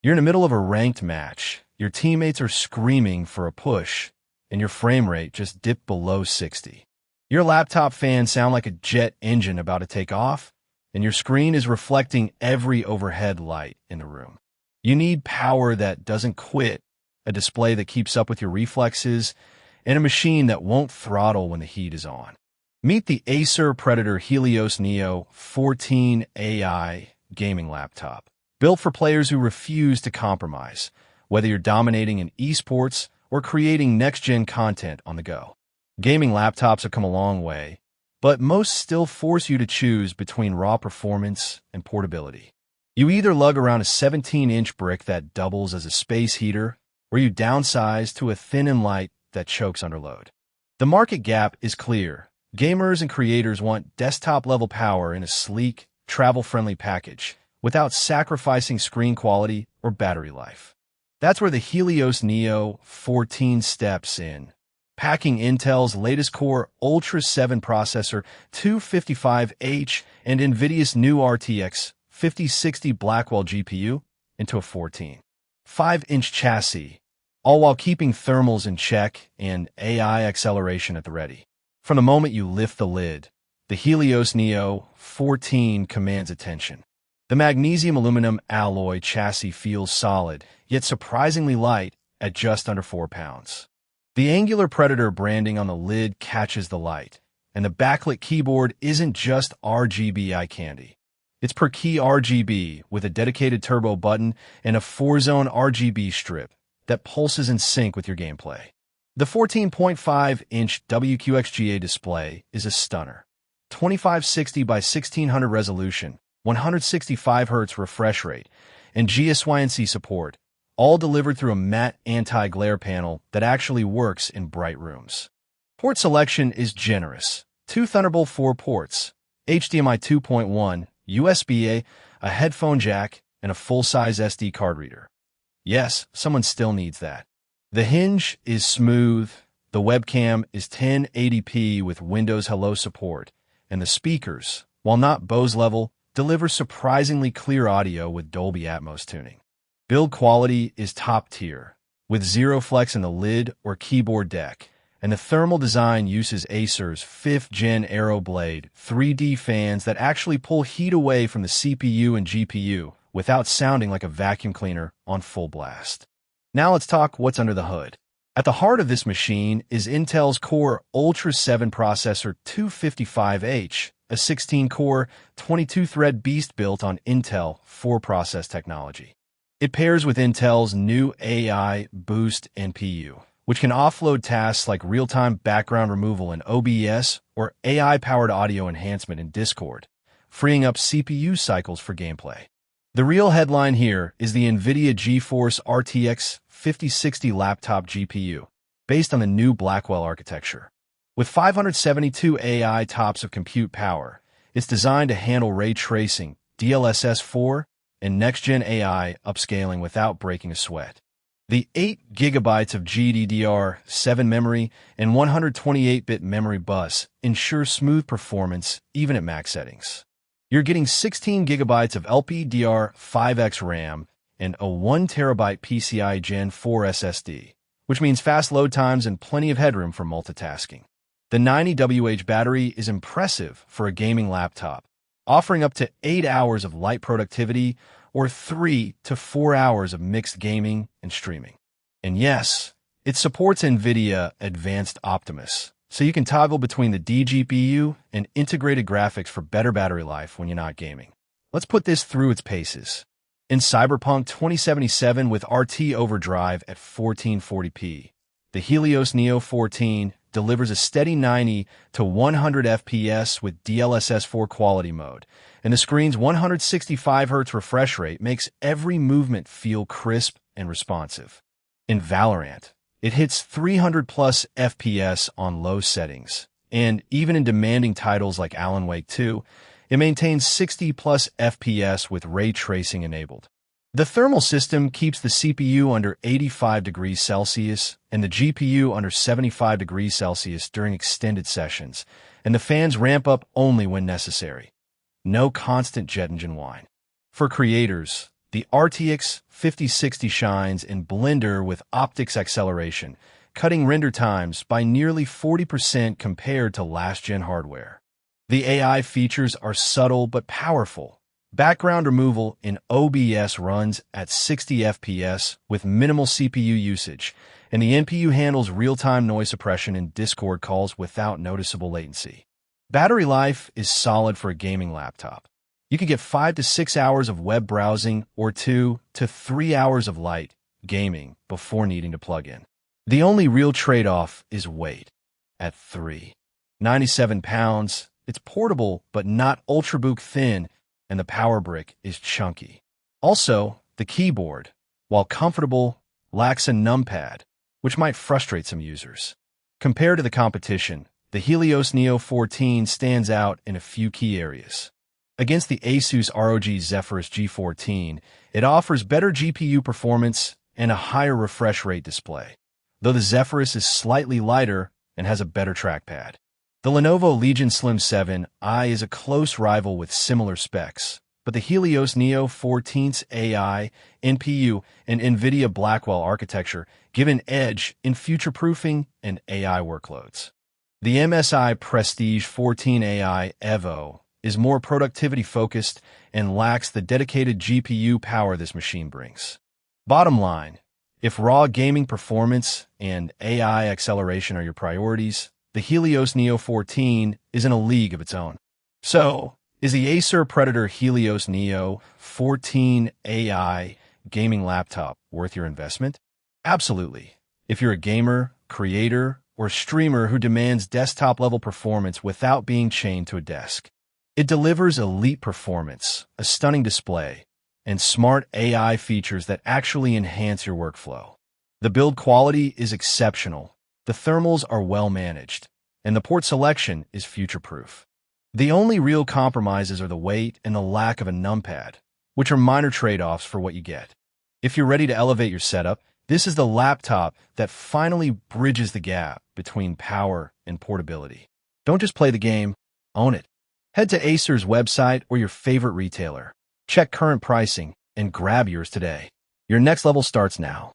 You're in the middle of a ranked match, your teammates are screaming for a push, and your frame rate just dipped below 60. Your laptop fans sound like a jet engine about to take off, and your screen is reflecting every overhead light in the room. You need power that doesn't quit, a display that keeps up with your reflexes, and a machine that won't throttle when the heat is on. Meet the Acer Predator Helios Neo 14 AI gaming laptop, built for players who refuse to compromise, whether you're dominating in esports or creating next-gen content on the go. Gaming laptops have come a long way, but most still force you to choose between raw performance and portability. You either lug around a 17-inch brick that doubles as a space heater, or you downsize to a thin and light that chokes under load. The market gap is clear. Gamers and creators want desktop-level power in a sleek, travel-friendly package without sacrificing screen quality or battery life. That's where the Helios Neo 14 steps in, packing Intel's latest Core Ultra 7 processor 255H and NVIDIA's new RTX 5060 Blackwell GPU into a 14.5-inch chassis, all while keeping thermals in check and AI acceleration at the ready. From the moment you lift the lid, the Helios Neo 14 commands attention. The magnesium aluminum alloy chassis feels solid, yet surprisingly light at just under 4 pounds. The angular Predator branding on the lid catches the light, and the backlit keyboard isn't just RGB eye candy. It's per key RGB with a dedicated turbo button and a 4-zone RGB strip that pulses in sync with your gameplay. The 14.5-inch WQXGA display is a stunner. 2560 by 1600 resolution, 165 Hz refresh rate, and GSYNC support, all delivered through a matte anti-glare panel that actually works in bright rooms. Port selection is generous. 2 Thunderbolt 4 ports, HDMI 2.1, USB-A, a headphone jack, and a full-size SD card reader. Yes, someone still needs that. The hinge is smooth, the webcam is 1080p with Windows Hello support, and the speakers, while not Bose level, deliver surprisingly clear audio with Dolby Atmos tuning. Build quality is top tier, with zero flex in the lid or keyboard deck, and the thermal design uses Acer's 5th Gen AeroBlade 3D fans that actually pull heat away from the CPU and GPU without sounding like a vacuum cleaner on full blast. Now let's talk what's under the hood. At the heart of this machine is Intel's Core Ultra 7 processor 255H, a 16-core, 22-thread beast built on Intel 4-process technology. It pairs with Intel's new AI Boost NPU, which can offload tasks like real-time background removal in OBS or AI-powered audio enhancement in Discord, freeing up CPU cycles for gameplay. The real headline here is the NVIDIA GeForce RTX 5060 laptop GPU, based on the new Blackwell architecture. With 572 AI TOPS of compute power, it's designed to handle ray tracing, DLSS 4, and next-gen AI upscaling without breaking a sweat. The 8 GB of GDDR7 memory and 128-bit memory bus ensure smooth performance even at max settings. You're getting 16 GB of LPDDR5X RAM and a 1 TB PCIe Gen 4 SSD, which means fast load times and plenty of headroom for multitasking. The 90 battery is impressive for a gaming laptop, offering up to 8 hours of light productivity or 3 to 4 hours of mixed gaming and streaming. And yes, it supports NVIDIA Advanced Optimus, so you can toggle between the DGPU and integrated graphics for better battery life when you're not gaming. Let's put this through its paces. In Cyberpunk 2077 with RT Overdrive at 1440p, the Helios Neo 14 delivers a steady 90 to 100 FPS with DLSS 4 quality mode, and the screen's 165 Hz refresh rate makes every movement feel crisp and responsive. In Valorant, it hits 300 plus FPS on low settings, and even in demanding titles like Alan Wake 2, it maintains 60 plus FPS with ray tracing enabled. The thermal system keeps the CPU under 85 degrees Celsius and the GPU under 75 degrees Celsius during extended sessions, and the fans ramp up only when necessary. No constant jet engine whine. For creators, The RTX 5060 shines in Blender with optics acceleration, cutting render times by nearly 40% compared to last-gen hardware. The AI features are subtle but powerful. Background removal in OBS runs at 60 FPS with minimal CPU usage, and the NPU handles real-time noise suppression in Discord calls without noticeable latency. Battery life is solid for a gaming laptop. You can get 5 to 6 hours of web browsing or 2 to 3 hours of light gaming before needing to plug in. The only real trade-off is weight. At 397 pounds, it's portable but not ultrabook thin, and the power brick is chunky. Also, the keyboard, while comfortable, lacks a numpad, which might frustrate some users. Compared to the competition, the Helios Neo 14 stands out in a few key areas. Against the ASUS ROG Zephyrus G14, it offers better GPU performance and a higher refresh rate display, though the Zephyrus is slightly lighter and has a better trackpad. The Lenovo Legion Slim 7i is a close rival with similar specs, but the Helios Neo 14's AI, NPU, and NVIDIA Blackwell architecture give an edge in future-proofing and AI workloads. The MSI Prestige 14 AI Evo is more productivity-focused and lacks the dedicated GPU power this machine brings. Bottom line, if raw gaming performance and AI acceleration are your priorities, the Helios Neo 14 is in a league of its own. So, is the Acer Predator Helios Neo 14 AI gaming laptop worth your investment? Absolutely. If you're a gamer, creator, or streamer who demands desktop-level performance without being chained to a desk. It delivers elite performance, a stunning display, and smart AI features that actually enhance your workflow. The build quality is exceptional. The thermals are well managed, and the port selection is future-proof. The only real compromises are the weight and the lack of a numpad, which are minor trade-offs for what you get. If you're ready to elevate your setup, this is the laptop that finally bridges the gap between power and portability. Don't just play the game, own it. Head to Acer's website or your favorite retailer. Check current pricing and grab yours today. Your next level starts now.